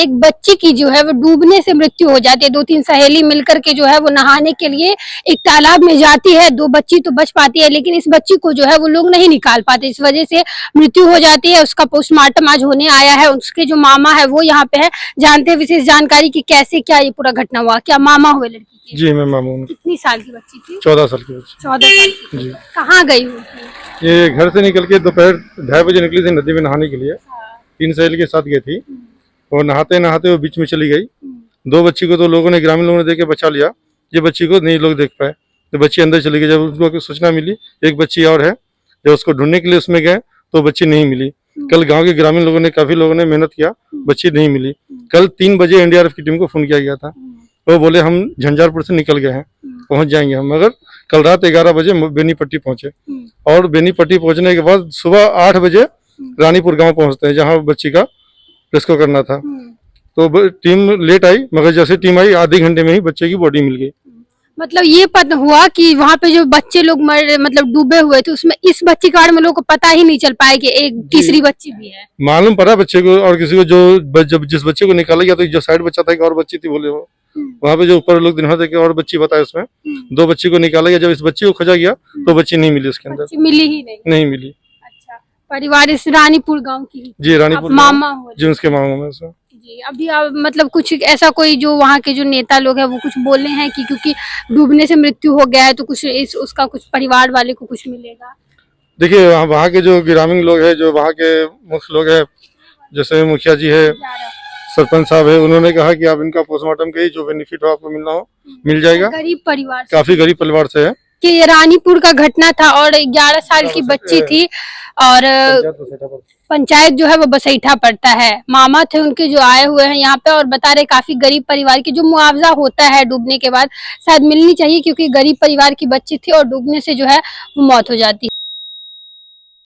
एक बच्ची की जो है वो डूबने से मृत्यु हो जाती है। 2-3 सहेली मिलकर के जो है वो नहाने के लिए एक तालाब में जाती है। 2 बच्ची तो बच पाती है, लेकिन इस बच्ची को जो है वो लोग नहीं निकाल पाते, इस वजह से मृत्यु हो जाती है। उसका पोस्टमार्टम आज होने आया है। उसके जो मामा है वो यहाँ पे है। जानते हैं विशेष जानकारी की कैसे क्या ये पूरा घटना हुआ। क्या मामा हुए लड़की के? जी मैं मामू हूँ। कितनी साल की बच्ची थी? 14 साल की बच्ची। 14 साल की। जी कहाँ गई हुई थी? ये घर से निकल के दोपहर 2:30 बजे निकली थी नदी में नहाने के लिए। 3 सहेली के साथ गई थी और नहाते नहाते वो बीच में चली गई। 2 बच्ची को तो लोगों ने, ग्रामीण लोगों ने देख के बचा लिया। ये बच्ची को नहीं लोग देख पाए, तो बच्ची अंदर चली गई। जब उसको सूचना मिली एक बच्ची और है, जब उसको ढूंढने के लिए उसमें गए तो बच्ची नहीं मिली। कल गांव के ग्रामीण लोगों ने, काफी लोगों ने मेहनत किया, बच्ची नहीं मिली। कल 3 बजे एनडीआरएफ की टीम को फोन किया गया था। वो बोले हम झंझारपुर से निकल गए हैं, पहुंच जाएंगे हम। मगर कल रात 11 बजे बेनीपट्टी पहुंचे और बेनीपट्टी पहुंचने के बाद सुबह 8 बजे रानीपुर गांव पहुंचते हैं, जहां बच्ची का रेस्क्यू करना था। तो टीम लेट आई, मगर जैसे टीम आई आधे घंटे में ही बच्चे की बॉडी मिल गई। मतलब ये पता हुआ कि वहाँ पे जो बच्चे लोग मतलब डूबे हुए थे, उसमें इस बच्ची के बारे में लोगों को पता ही नहीं चल पाया कि एक तीसरी बच्ची भी है। मालूम पड़ा बच्चे को और किसी को, जो जब जिस बच्चे को निकाला गया तो जो साइड बच्चा था एक और बच्ची थी बोले वो, वहाँ पे जो ऊपर लोग दिन देखे और बच्ची बताए, उसमें 2 बच्ची को निकाला गया। जब इस बच्ची को खोजा गया तो बच्ची नहीं मिली, उसके अंदर मिली ही नहीं मिली। अच्छा, परिवार इस रानीपुर गाँव की? जी रानीपुर मामा हो जी, उसके मामा में से। जी। अभी आप मतलब कुछ ऐसा कोई जो वहाँ के जो नेता लोग हैं वो कुछ बोले हैं कि क्योंकि डूबने से मृत्यु हो गया है तो कुछ उसका कुछ परिवार वाले को कुछ मिलेगा? देखिए वहाँ के जो ग्रामीण लोग हैं, जो वहाँ के मुख्य लोग हैं, जैसे मुखिया जी है, सरपंच साहब है, उन्होंने कहा कि आप इनका पोस्टमार्टम करिए, जो बेनिफिट हो आपको मिलना हो मिल जाएगा। गरीब परिवार, काफी गरीब परिवार से है कि ये रानीपुर का घटना था और 11 साल की बच्ची थी और पंचायत जो है वो बसैठा पड़ता है। मामा थे उनके जो आए हुए हैं यहाँ पे और बता रहे काफी गरीब परिवार की जो मुआवजा होता है डूबने के बाद शायद मिलनी चाहिए, क्योंकि गरीब परिवार की बच्ची थी और डूबने से जो है वो मौत हो जाती है।